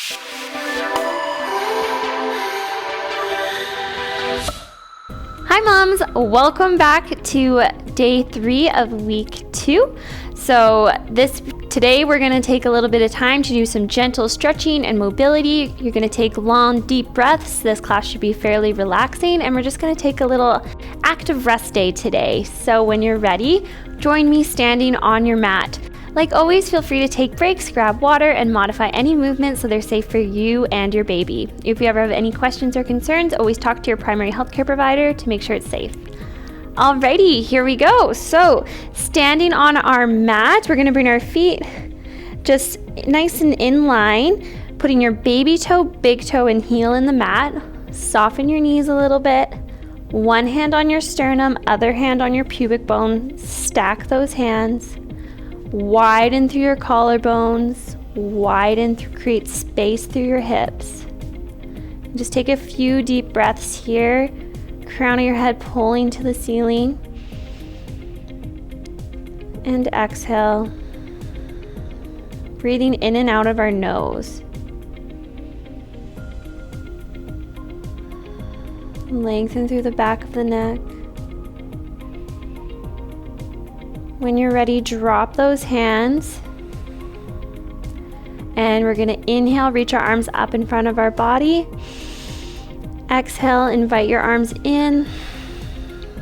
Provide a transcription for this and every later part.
Hi moms, welcome back to day 3 of week 2. So today we're going to take a little bit of time to do some gentle stretching and mobility. You're going to take long, deep breaths. This class should be fairly relaxing, and we're just going to take a little active rest day today. So when you're ready, join me standing on your mat. Like always, feel free to take breaks, grab water, and modify any movements so they're safe for you and your baby. If you ever have any questions or concerns, always talk to your primary healthcare provider to make sure it's safe. Alrighty, here we go. So, standing on our mat, we're going to bring our feet just nice and in line, putting your baby toe, big toe, and heel in the mat. Soften your knees a little bit. One hand on your sternum, other hand on your pubic bone. Stack those hands. Widen through your collarbones, create space through your hips. Just take a few deep breaths here, crown of your head pulling to the ceiling, and exhale, breathing in and out of our nose. Lengthen through the back of the neck. When you're ready, drop those hands. And we're going to inhale, reach our arms up in front of our body. Exhale, invite your arms in.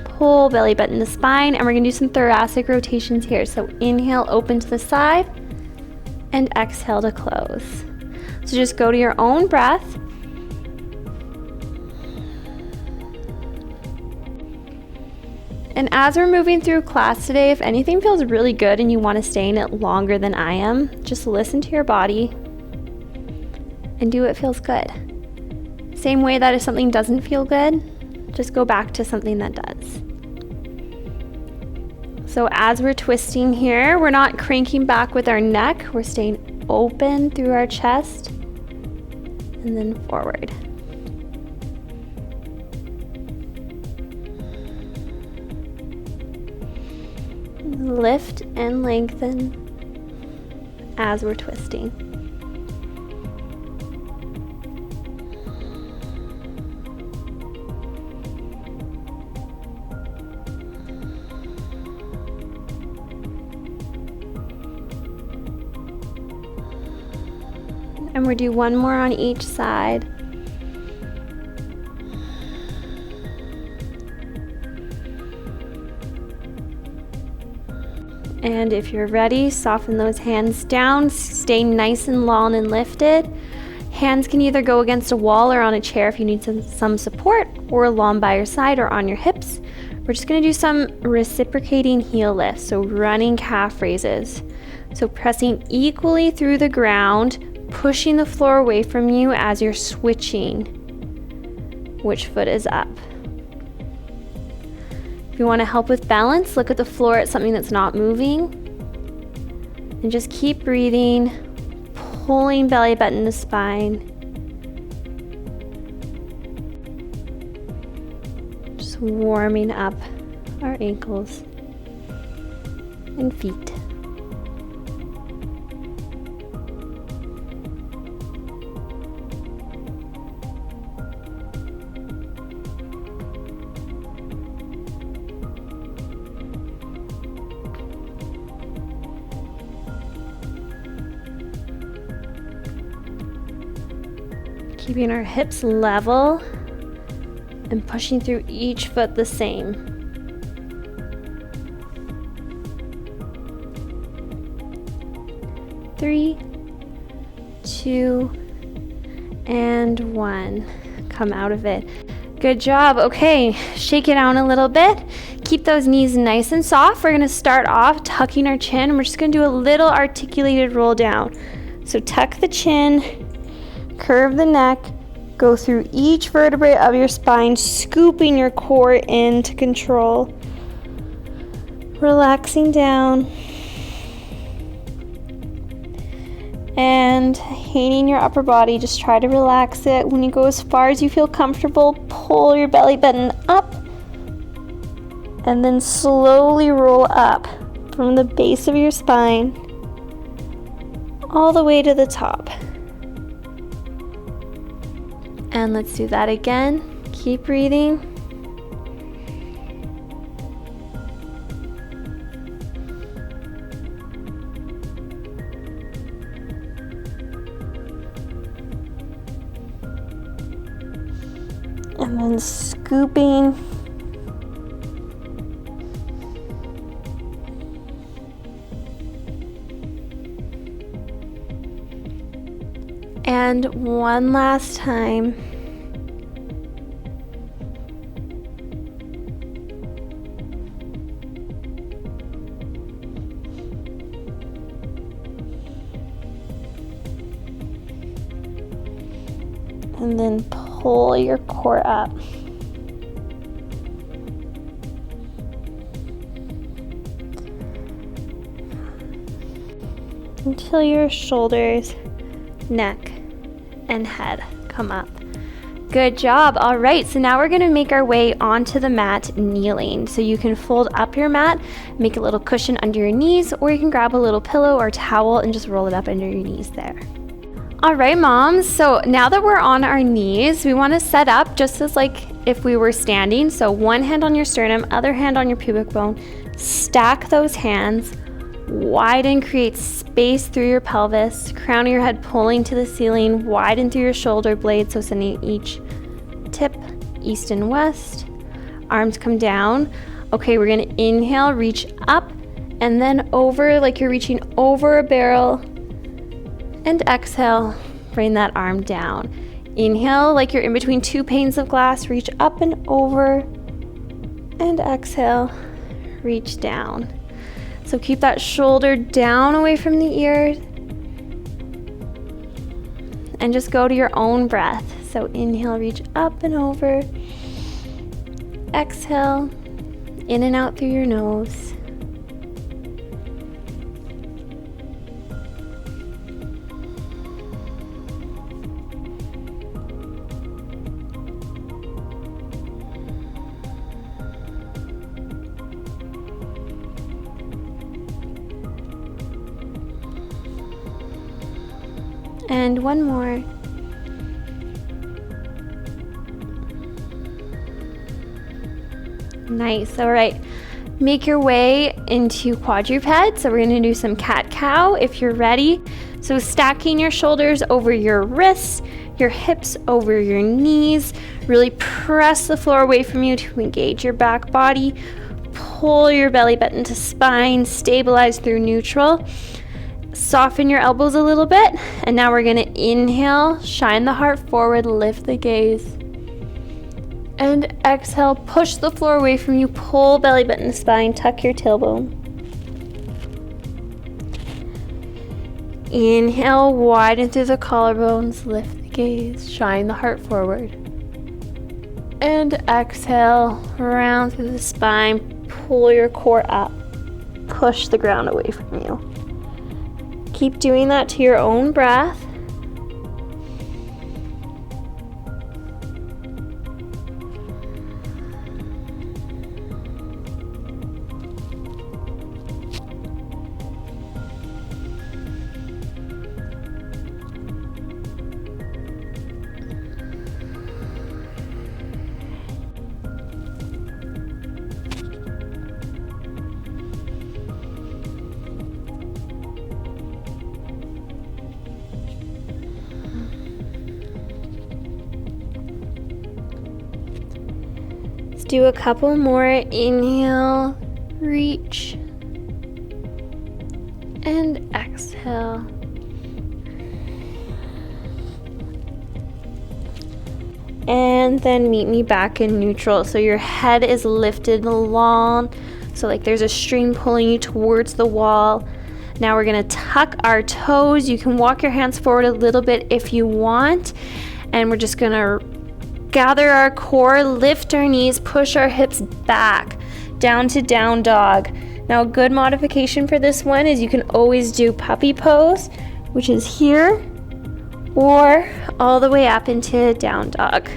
Pull belly button to spine. And we're going to do some thoracic rotations here. So inhale, open to the side. And exhale to close. So just go to your own breath. And as we're moving through class today, if anything feels really good and you want to stay in it longer than I am, just listen to your body and do what feels good. Same way that if something doesn't feel good, just go back to something that does. So as we're twisting here, we're not cranking back with our neck. We're staying open through our chest and then forward. Lift and lengthen as we're twisting. And we'll do one more on each side. And if you're ready, soften those hands down, stay nice and long and lifted. Hands can either go against a wall or on a chair if you need some support, or along by your side or on your hips. We're just going to do some reciprocating heel lifts, so running calf raises. So pressing equally through the ground, pushing the floor away from you as you're switching which foot is up. If you want to help with balance, look at the floor at something that's not moving. And just keep breathing, pulling belly button to spine. Just warming up our ankles and feet. Keeping our hips level and pushing through each foot the same. 3, 2, and 1. Come out of it. Good job. Okay, shake it out a little bit. Keep those knees nice and soft. We're going to start off tucking our chin, and we're just going to do a little articulated roll down. So tuck the chin. Curve the neck, go through each vertebrae of your spine, scooping your core into control. Relaxing down. And hating your upper body, just try to relax it. When you go as far as you feel comfortable, pull your belly button up. And then slowly roll up from the base of your spine all the way to the top. And let's do that again. Keep breathing. And then scooping. And one last time. And then pull your core up. Until your shoulders, neck, and head come up. Good job. All right, so now we're gonna make our way onto the mat kneeling. So you can fold up your mat, make a little cushion under your knees, or you can grab a little pillow or towel and just roll it up under your knees there. All right, moms, so now that we're on our knees, we wanna set up just as like if we were standing. So one hand on your sternum, other hand on your pubic bone, stack those hands, widen, create space through your pelvis, crown of your head pulling to the ceiling, widen through your shoulder blades, so sending each tip east and west. Arms come down. Okay, we're gonna inhale, reach up, and then over like you're reaching over a barrel, and exhale, bring that arm down. Inhale like you're in between two panes of glass, reach up and over, and exhale, reach down. So keep that shoulder down away from the ears and just go to your own breath. So inhale, reach up and over. Exhale, in and out through your nose. And one more. Nice. All right. Make your way into quadruped. So we're going to do some cat-cow if you're ready. So stacking your shoulders over your wrists, your hips over your knees. Really press the floor away from you to engage your back body. Pull your belly button to spine. Stabilize through neutral. Soften your elbows a little bit, and now we're going to inhale, shine the heart forward, lift the gaze, and exhale, push the floor away from you, pull belly button to spine, tuck your tailbone. Inhale, widen through the collarbones, lift the gaze, shine the heart forward, and exhale, round through the spine, pull your core up, push the ground away from you. Keep doing that to your own breath. Do a couple more. Inhale, reach, and exhale. And then meet me back in neutral. So your head is lifted long, so like there's a string pulling you towards the wall. Now we're gonna tuck our toes. You can walk your hands forward a little bit if you want, and we're just gonna gather our core, lift our knees, push our hips back, down to down dog. Now a good modification for this one is you can always do puppy pose, which is here, or all the way up into down dog.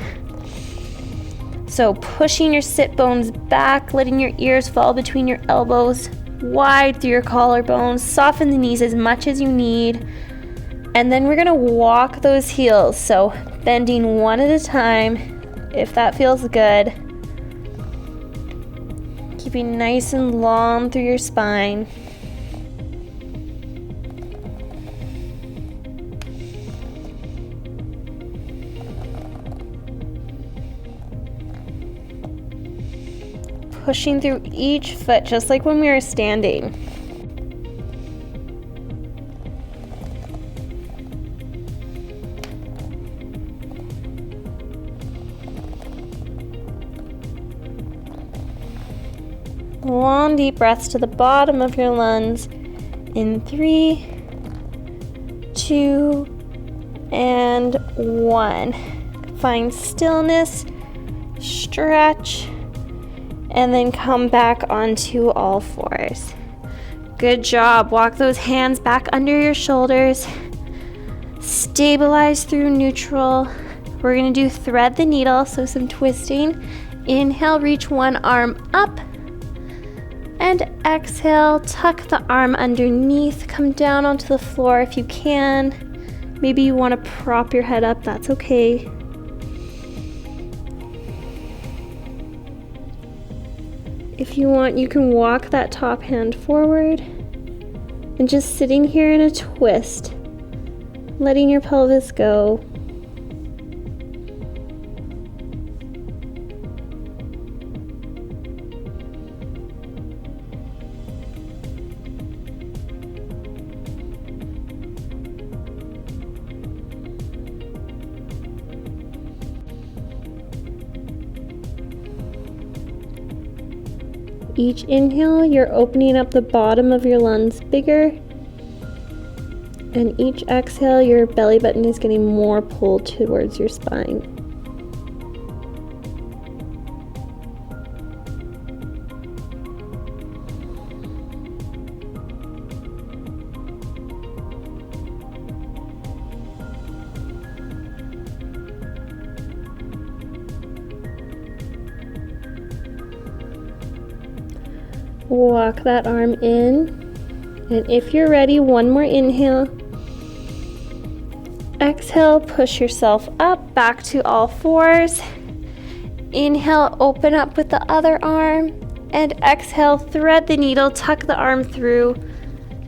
So pushing your sit bones back, letting your ears fall between your elbows, wide through your collarbones, soften the knees as much as you need. And then we're gonna walk those heels. So bending one at a time if that feels good. Keeping nice and long through your spine. Pushing through each foot just like when we were standing. Long deep breaths to the bottom of your lungs in 3, 2, and 1. Find stillness, stretch, and then come back onto all fours. Good job. Walk those hands back under your shoulders. Stabilize through neutral. We're going to do thread the needle, so some twisting. Inhale, reach one arm up. And exhale, tuck the arm underneath. Come down onto the floor if you can. Maybe you want to prop your head up, that's okay. If you want, you can walk that top hand forward and just sitting here in a twist, letting your pelvis go. Each inhale, you're opening up the bottom of your lungs bigger. And each exhale, your belly button is getting more pulled towards your spine. Walk that arm in, and if you're ready, one more inhale. Exhale, push yourself up, back to all fours. Inhale, open up with the other arm, and exhale, thread the needle, tuck the arm through.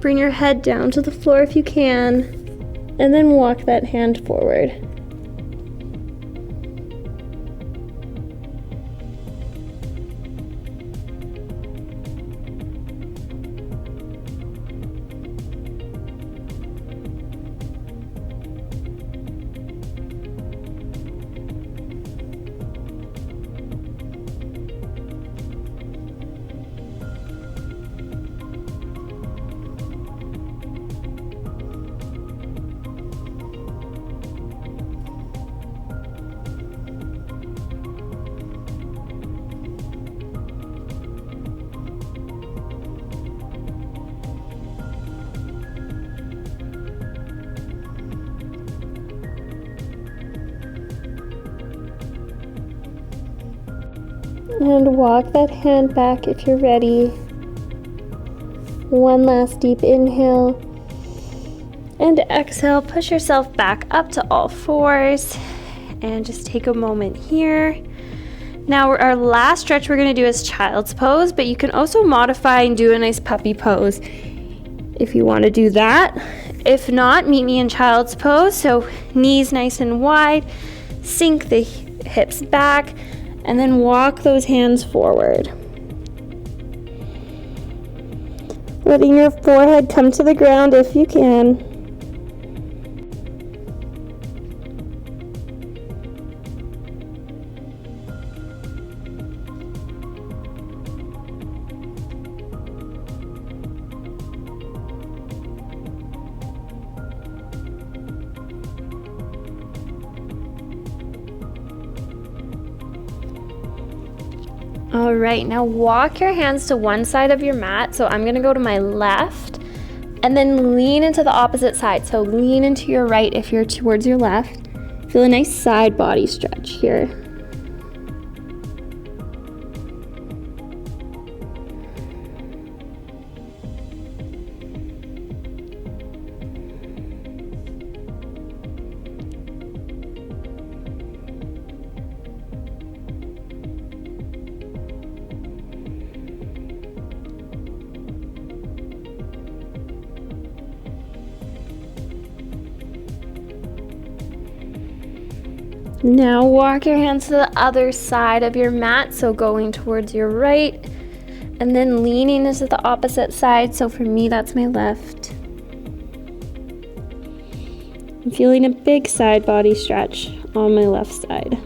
Bring your head down to the floor if you can, and then walk that hand forward. And walk that hand back if you're ready. One last deep inhale. And exhale, push yourself back up to all fours. And just take a moment here. Now our last stretch we're going to do is child's pose, but you can also modify and do a nice puppy pose if you want to do that. If not, meet me in child's pose. So knees nice and wide, sink the hips back, and then walk those hands forward. Letting your forehead come to the ground if you can. All right, now walk your hands to one side of your mat. So I'm gonna go to my left and then lean into the opposite side. So lean into your right if you're towards your left. Feel a nice side body stretch here. Now walk your hands to the other side of your mat, so going towards your right and then leaning into the opposite side. So for me, that's my left. I'm feeling a big side body stretch on my left side.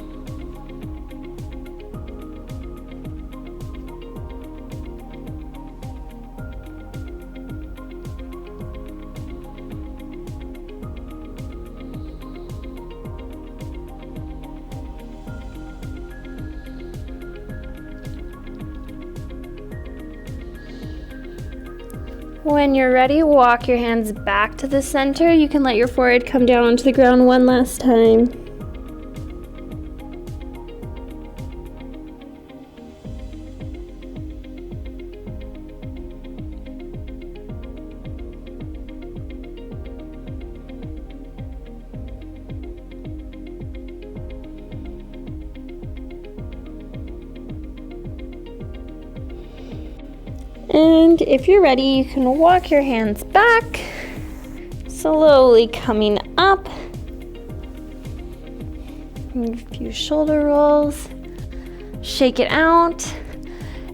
When you're ready, walk your hands back to the center. You can let your forehead come down onto the ground one last time. And if you're ready, you can walk your hands back, slowly coming up. A few shoulder rolls. Shake it out.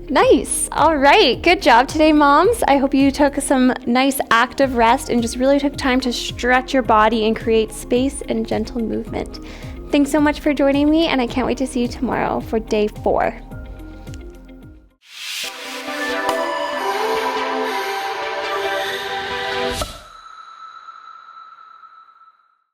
Nice. All right. Good job today, moms. I hope you took some nice active rest and just really took time to stretch your body and create space and gentle movement. Thanks so much for joining me, and I can't wait to see you tomorrow for day 4.